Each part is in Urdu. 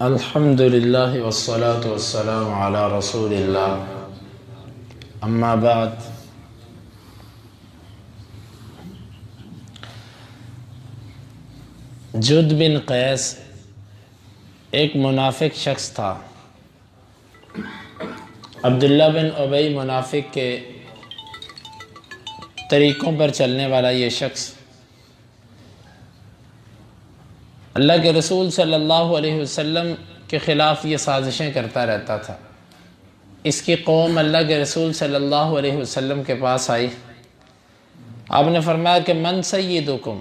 الحمد للہ والصلاة والسلام علی رسول اللہ، اما بعد۔ جد بن قیس ایک منافق شخص تھا۔ عبداللہ بن ابی منافق کے طریقوں پر چلنے والا یہ شخص اللہ کے رسول صلی اللہ علیہ وسلم کے خلاف یہ سازشیں کرتا رہتا تھا۔ اس کی قوم اللہ کے رسول صلی اللہ علیہ وسلم کے پاس آئی۔ آپ نے فرمایا کہ من سیدکم،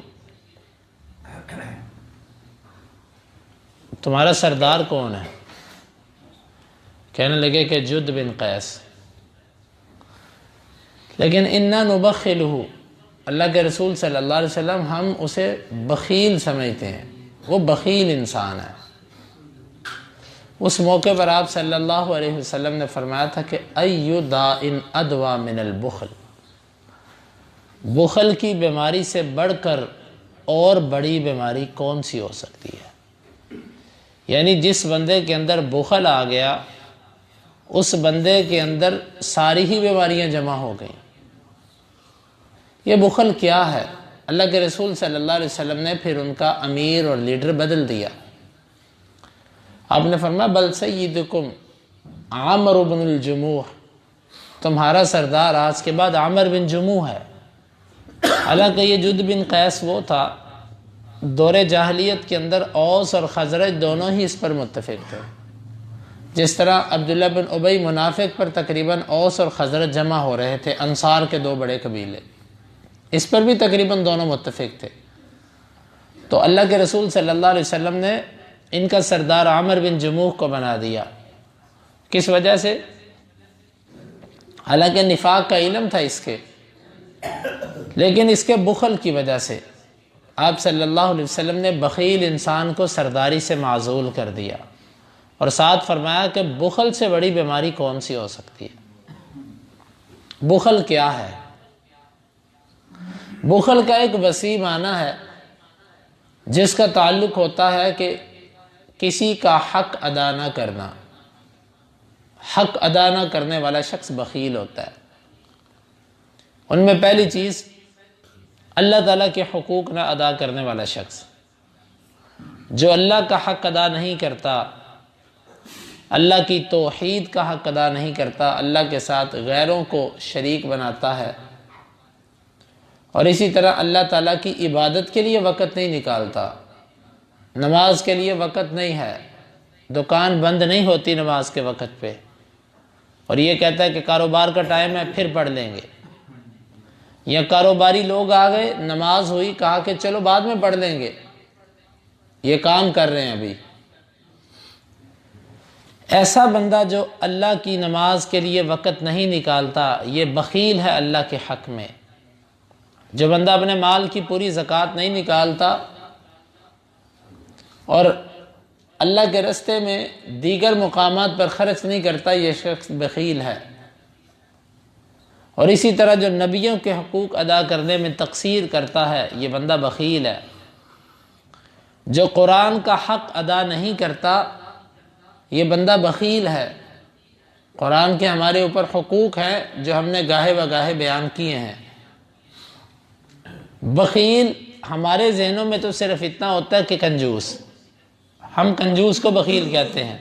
تمہارا سردار کون ہے؟ کہنے لگے کہ جد بن قیس۔ لیکن انا نبخلہ، اللہ کے رسول صلی اللہ علیہ وسلم ہم اسے بخیل سمجھتے ہیں، وہ بخیل انسان ہے۔ اس موقع پر آپ صلی اللہ علیہ وسلم نے فرمایا تھا کہ ای داء ادویٰ من البخل، بخل کی بیماری سے بڑھ کر اور بڑی بیماری کون سی ہو سکتی ہے؟ یعنی جس بندے کے اندر بخل آ گیا اس بندے کے اندر ساری ہی بیماریاں جمع ہو گئیں۔ یہ بخل کیا ہے؟ اللہ کے رسول صلی اللہ علیہ وسلم نے پھر ان کا امیر اور لیڈر بدل دیا۔ آپ نے فرمایا بل سیدکم عامر بن الجموح، تمہارا سردار آج کے بعد عامر بن جموح ہے۔ حالانکہ یہ جد بن قیس وہ تھا، دور جاہلیت کے اندر اوس اور خزرج دونوں ہی اس پر متفق تھے۔ جس طرح عبداللہ بن ابی منافق پر تقریباً اوس اور خزرج جمع ہو رہے تھے، انصار کے دو بڑے قبیلے، اس پر بھی تقریباً دونوں متفق تھے۔ تو اللہ کے رسول صلی اللہ علیہ وسلم نے ان کا سردار عامر بن جموح کو بنا دیا۔ کس وجہ سے؟ حالانکہ نفاق کا علم تھا اس کے، لیکن اس کے بخل کی وجہ سے آپ صلی اللہ علیہ وسلم نے بخیل انسان کو سرداری سے معزول کر دیا، اور ساتھ فرمایا کہ بخل سے بڑی بیماری کون سی ہو سکتی ہے؟ بخل کیا ہے؟ بخل کا ایک وسیع معنی ہے جس کا تعلق ہوتا ہے کہ کسی کا حق ادا نہ کرنا۔ حق ادا نہ کرنے والا شخص بخیل ہوتا ہے۔ ان میں پہلی چیز اللہ تعالیٰ کے حقوق نہ ادا کرنے والا شخص، جو اللہ کا حق ادا نہیں کرتا، اللہ کی توحید کا حق ادا نہیں کرتا، اللہ کے ساتھ غیروں کو شریک بناتا ہے، اور اسی طرح اللہ تعالیٰ کی عبادت کے لیے وقت نہیں نکالتا، نماز کے لیے وقت نہیں ہے، دکان بند نہیں ہوتی نماز کے وقت پہ، اور یہ کہتا ہے کہ کاروبار کا ٹائم ہے پھر پڑھ لیں گے، یا کاروباری لوگ آ گئے، نماز ہوئی، کہا کہ چلو بعد میں پڑھ لیں گے، یہ کام کر رہے ہیں ابھی۔ ایسا بندہ جو اللہ کی نماز کے لیے وقت نہیں نکالتا، یہ بخیل ہے اللہ کے حق میں۔ جو بندہ اپنے مال کی پوری زکوٰۃ نہیں نکالتا اور اللہ کے راستے میں دیگر مقامات پر خرچ نہیں کرتا، یہ شخص بخیل ہے۔ اور اسی طرح جو نبیوں کے حقوق ادا کرنے میں تقصیر کرتا ہے، یہ بندہ بخیل ہے۔ جو قرآن کا حق ادا نہیں کرتا، یہ بندہ بخیل ہے۔ قرآن کے ہمارے اوپر حقوق ہیں جو ہم نے گاہے بگاہے بیان کیے ہیں۔ بخیل ہمارے ذہنوں میں تو صرف اتنا ہوتا ہے کہ کنجوس، ہم کنجوس کو بخیل کہتے ہیں،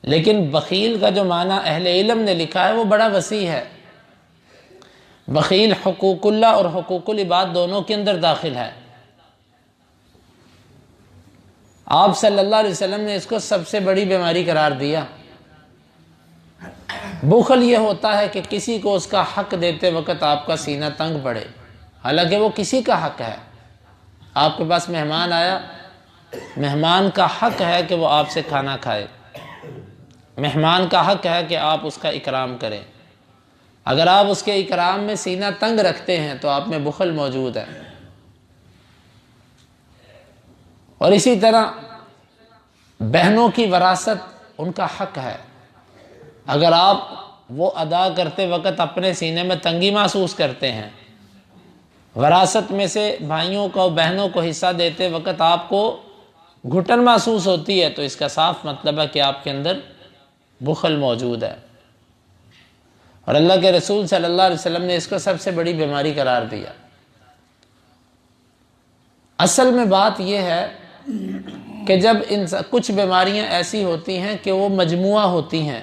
لیکن بخیل کا جو معنی اہل علم نے لکھا ہے وہ بڑا وسیع ہے۔ بخیل حقوق اللہ اور حقوق العباد دونوں کے اندر داخل ہے۔ آپ صلی اللہ علیہ وسلم نے اس کو سب سے بڑی بیماری قرار دیا۔ بخل یہ ہوتا ہے کہ کسی کو اس کا حق دیتے وقت آپ کا سینہ تنگ پڑے، حالانکہ وہ کسی کا حق ہے۔ آپ کے پاس مہمان آیا، مہمان کا حق ہے کہ وہ آپ سے کھانا کھائے، مہمان کا حق ہے کہ آپ اس کا اکرام کریں۔ اگر آپ اس کے اکرام میں سینہ تنگ رکھتے ہیں تو آپ میں بخل موجود ہے۔ اور اسی طرح بہنوں کی وراثت ان کا حق ہے، اگر آپ وہ ادا کرتے وقت اپنے سینے میں تنگی محسوس کرتے ہیں، وراثت میں سے بھائیوں کو بہنوں کو حصہ دیتے وقت آپ کو گھٹن محسوس ہوتی ہے تو اس کا صاف مطلب ہے کہ آپ کے اندر بخل موجود ہے، اور اللہ کے رسول صلی اللہ علیہ وسلم نے اس کو سب سے بڑی بیماری قرار دیا۔ اصل میں بات یہ ہے کہ جب کچھ بیماریاں ایسی ہوتی ہیں کہ وہ مجموعہ ہوتی ہیں،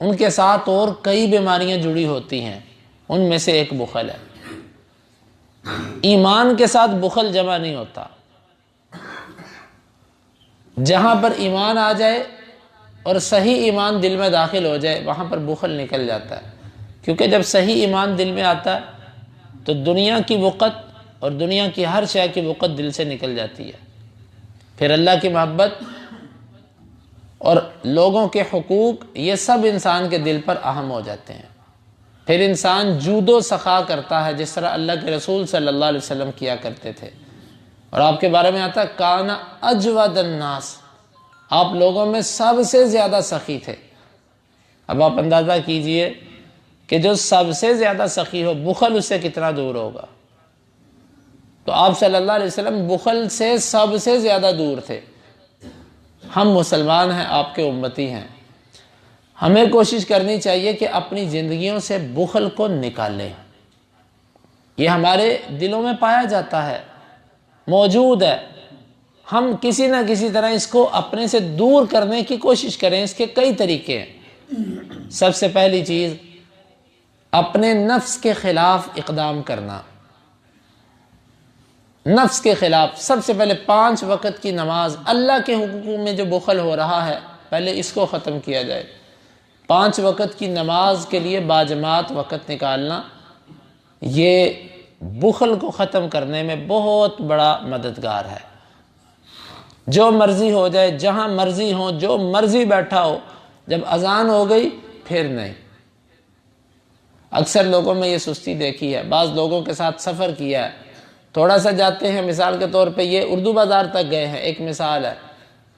ان کے ساتھ اور کئی بیماریاں جڑی ہوتی ہیں، ان میں سے ایک بخل ہے۔ ایمان کے ساتھ بخل جمع نہیں ہوتا۔ جہاں پر ایمان آ جائے اور صحیح ایمان دل میں داخل ہو جائے وہاں پر بخل نکل جاتا ہے، کیونکہ جب صحیح ایمان دل میں آتا ہے تو دنیا کی وقت اور دنیا کی ہر شے کی وقت دل سے نکل جاتی ہے، پھر اللہ کی محبت اور لوگوں کے حقوق یہ سب انسان کے دل پر اہم ہو جاتے ہیں، پھر انسان جود و سخا کرتا ہے جس طرح اللہ کے رسول صلی اللہ علیہ وسلم کیا کرتے تھے، اور آپ کے بارے میں آتا ہے کان اجود الناس، آپ لوگوں میں سب سے زیادہ سخی تھے۔ اب آپ اندازہ کیجئے کہ جو سب سے زیادہ سخی ہو بخل اس سے کتنا دور ہوگا۔ تو آپ صلی اللہ علیہ وسلم بخل سے سب سے زیادہ دور تھے۔ ہم مسلمان ہیں، آپ کے امتی ہیں، ہمیں کوشش کرنی چاہیے کہ اپنی زندگیوں سے بخل کو نکالیں۔ یہ ہمارے دلوں میں پایا جاتا ہے، موجود ہے، ہم کسی نہ کسی طرح اس کو اپنے سے دور کرنے کی کوشش کریں۔ اس کے کئی طریقے ہیں۔ سب سے پہلی چیز اپنے نفس کے خلاف اقدام کرنا۔ نفس کے خلاف سب سے پہلے 5 وقت کی نماز، اللہ کے حقوق میں جو بخل ہو رہا ہے پہلے اس کو ختم کیا جائے۔ 5 وقت کی نماز کے لیے باجماعت وقت نکالنا یہ بخل کو ختم کرنے میں بہت بڑا مددگار ہے۔ جو مرضی ہو جائے، جہاں مرضی ہو، جو مرضی بیٹھا ہو، جب اذان ہو گئی پھر نہیں۔ اکثر لوگوں میں یہ سستی دیکھی ہے، بعض لوگوں کے ساتھ سفر کیا ہے، تھوڑا سا جاتے ہیں، مثال کے طور پہ یہ اردو بازار تک گئے ہیں، ایک مثال ہے،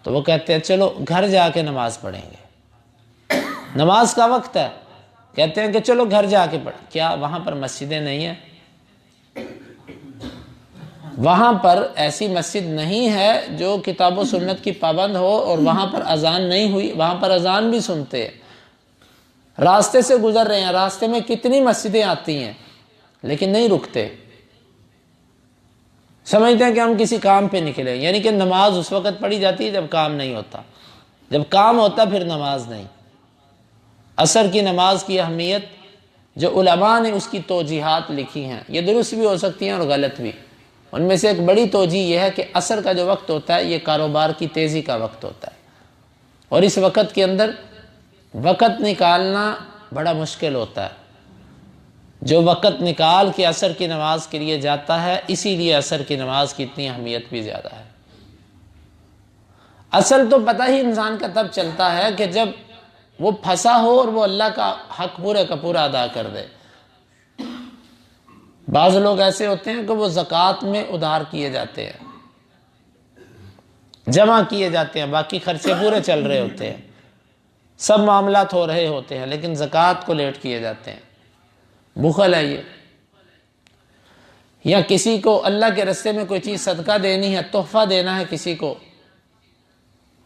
تو وہ کہتے ہیں چلو گھر جا کے نماز پڑھیں گے، نماز کا وقت ہے، کہتے ہیں کہ چلو گھر جا کے پڑھیں۔ کیا وہاں پر مسجدیں نہیں ہیں؟ وہاں پر ایسی مسجد نہیں ہے جو کتاب و سنت کی پابند ہو اور وہاں پر اذان نہیں ہوئی، وہاں پر اذان بھی سنتے ہیں۔ راستے سے گزر رہے ہیں، راستے میں کتنی مسجدیں آتی ہیں لیکن نہیں رکتے، سمجھتے ہیں کہ ہم کسی کام پہ نکلے، یعنی کہ نماز اس وقت پڑھی جاتی ہے جب کام نہیں ہوتا، جب کام ہوتا پھر نماز نہیں۔ عصر کی نماز کی اہمیت جو علماء نے اس کی توجیحات لکھی ہیں، یہ درست بھی ہو سکتی ہیں اور غلط بھی۔ ان میں سے ایک بڑی توجیح یہ ہے کہ عصر کا جو وقت ہوتا ہے یہ کاروبار کی تیزی کا وقت ہوتا ہے، اور اس وقت کے اندر وقت نکالنا بڑا مشکل ہوتا ہے۔ جو وقت نکال کے عصر کی نماز کے لیے جاتا ہے، اسی لیے عصر کی نماز کی اتنی اہمیت بھی زیادہ ہے۔ اصل تو پتہ ہی انسان کا تب چلتا ہے کہ جب وہ پھنسا ہو اور وہ اللہ کا حق پورے کا پورا ادا کر دے۔ بعض لوگ ایسے ہوتے ہیں کہ وہ زکوٰۃ میں ادھار کیے جاتے ہیں، جمع کیے جاتے ہیں، باقی خرچے پورے چل رہے ہوتے ہیں، سب معاملات ہو رہے ہوتے ہیں، لیکن زکوٰۃ کو لیٹ کیے جاتے ہیں۔ بخل ہے یہ۔ یا کسی کو اللہ کے راستے میں کوئی چیز صدقہ دینی ہے، تحفہ دینا ہے کسی کو،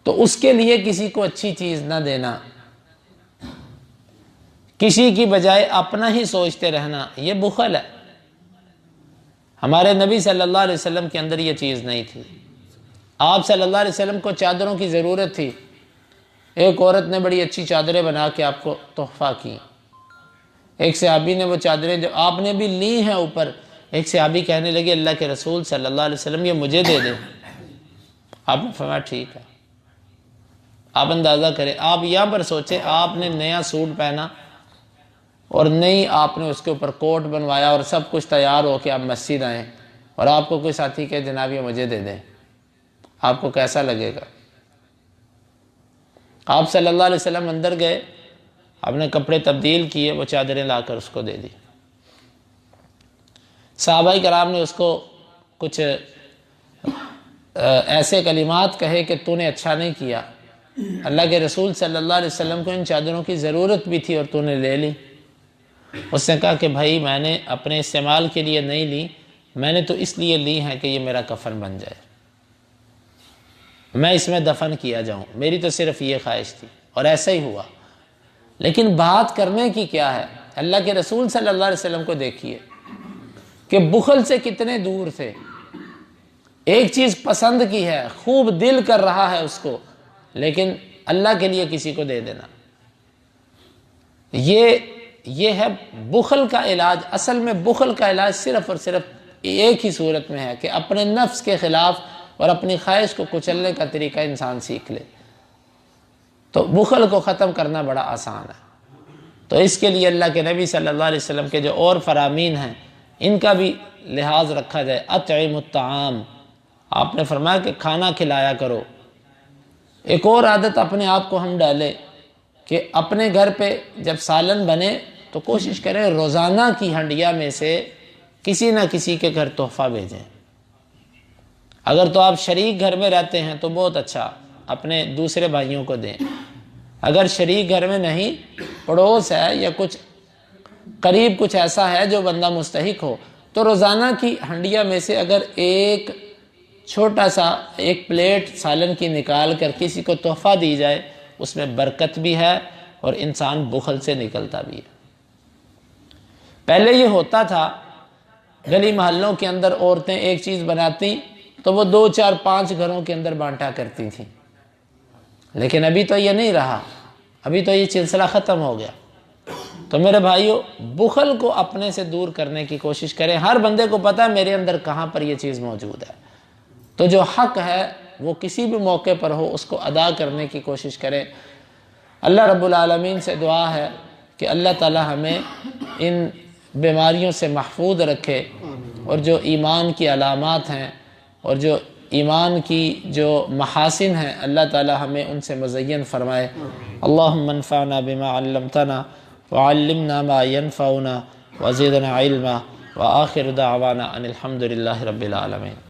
تو اس کے لیے کسی کو اچھی چیز نہ دینا، کسی کی بجائے اپنا ہی سوچتے رہنا، یہ بخل ہے۔ ہمارے نبی صلی اللہ علیہ وسلم کے اندر یہ چیز نہیں تھی۔ آپ صلی اللہ علیہ وسلم کو چادروں کی ضرورت تھی، ایک عورت نے بڑی اچھی چادریں بنا کے آپ کو تحفہ کی، ایک صحابی نے وہ چادریں جو آپ نے بھی لی ہیں اوپر، ایک صحابی کہنے لگے اللہ کے رسول صلی اللہ علیہ وسلم یہ مجھے دے دیں۔ آپ نے فرمایا ٹھیک ہے۔ آپ اندازہ کریں، آپ یہاں پر سوچیں، آپ نے نیا سوٹ پہنا اور نئی آپ نے اس کے اوپر کوٹ بنوایا اور سب کچھ تیار ہو کے آپ مسجد آئیں، اور آپ کو کوئی ساتھی کہے جناب یہ مجھے دے دیں، آپ کو کیسا لگے گا؟ آپ صلی اللہ علیہ وسلم اندر گئے، آپ نے کپڑے تبدیل کیے، وہ چادریں لا کر اس کو دے دی۔ صحابہ کرام نے اس کو کچھ ایسے کلمات کہے کہ تو نے اچھا نہیں کیا، اللہ کے رسول صلی اللہ علیہ وسلم کو ان چادروں کی ضرورت بھی تھی اور تو نے لے لی۔ اس نے کہا کہ بھائی میں نے اپنے استعمال کے لیے نہیں لی، میں نے تو اس لیے لی ہیں کہ یہ میرا کفن بن جائے۔ میں اس میں دفن کیا جاؤں، میری تو صرف یہ خواہش تھی، اور ایسا ہی ہوا۔ لیکن بات کرنے کی کیا ہے، اللہ کے رسول صلی اللہ علیہ وسلم کو دیکھیے کہ بخل سے کتنے دور تھے۔ ایک چیز پسند کی ہے، خوب دل کر رہا ہے اس کو، لیکن اللہ کے لیے کسی کو دے دینا، یہ ہے بخل کا علاج۔ اصل میں بخل کا علاج صرف اور صرف ایک ہی صورت میں ہے کہ اپنے نفس کے خلاف اور اپنی خواہش کو کچلنے کا طریقہ انسان سیکھ لے، تو بخل کو ختم کرنا بڑا آسان ہے۔ تو اس کے لیے اللہ کے نبی صلی اللہ علیہ وسلم کے جو اور فرامین ہیں ان کا بھی لحاظ رکھا جائے۔ اطعم الطعام، آپ نے فرمایا کہ کھانا کھلایا کرو۔ ایک اور عادت اپنے آپ کو ہم ڈالیں کہ اپنے گھر پہ جب سالن بنے تو کوشش کریں روزانہ کی ہنڈیا میں سے کسی نہ کسی کے گھر تحفہ بھیجیں۔ اگر تو آپ شریک گھر میں رہتے ہیں تو بہت اچھا، اپنے دوسرے بھائیوں کو دیں۔ اگر شریک گھر میں نہیں، پڑوس ہے یا کچھ قریب کچھ ایسا ہے جو بندہ مستحق ہو، تو روزانہ کی ہنڈیا میں سے اگر ایک چھوٹا سا ایک پلیٹ سالن کی نکال کر کسی کو تحفہ دی جائے، اس میں برکت بھی ہے اور انسان بخل سے نکلتا بھی ہے۔ پہلے یہ ہوتا تھا گلی محلوں کے اندر عورتیں ایک چیز بناتی تو وہ 2 4 5 گھروں کے اندر بانٹا کرتی تھیں، لیکن ابھی تو یہ نہیں رہا، ابھی تو یہ سلسلہ ختم ہو گیا۔ تو میرے بھائیو، بخل کو اپنے سے دور کرنے کی کوشش کریں۔ ہر بندے کو پتہ ہے میرے اندر کہاں پر یہ چیز موجود ہے، تو جو حق ہے وہ کسی بھی موقع پر ہو اس کو ادا کرنے کی کوشش کریں۔ اللہ رب العالمین سے دعا ہے کہ اللہ تعالی ہمیں ان بیماریوں سے محفوظ رکھے، اور جو ایمان کی علامات ہیں اور جو ایمان کی جو محاسن ہیں اللہ تعالی ہمیں ان سے مزین فرمائے۔ اللہم انفعنا بما علمتنا وعلمنا ما ينفعنا وزدنا علما، وآخر دعوانا ان الحمد للہ رب العالمین۔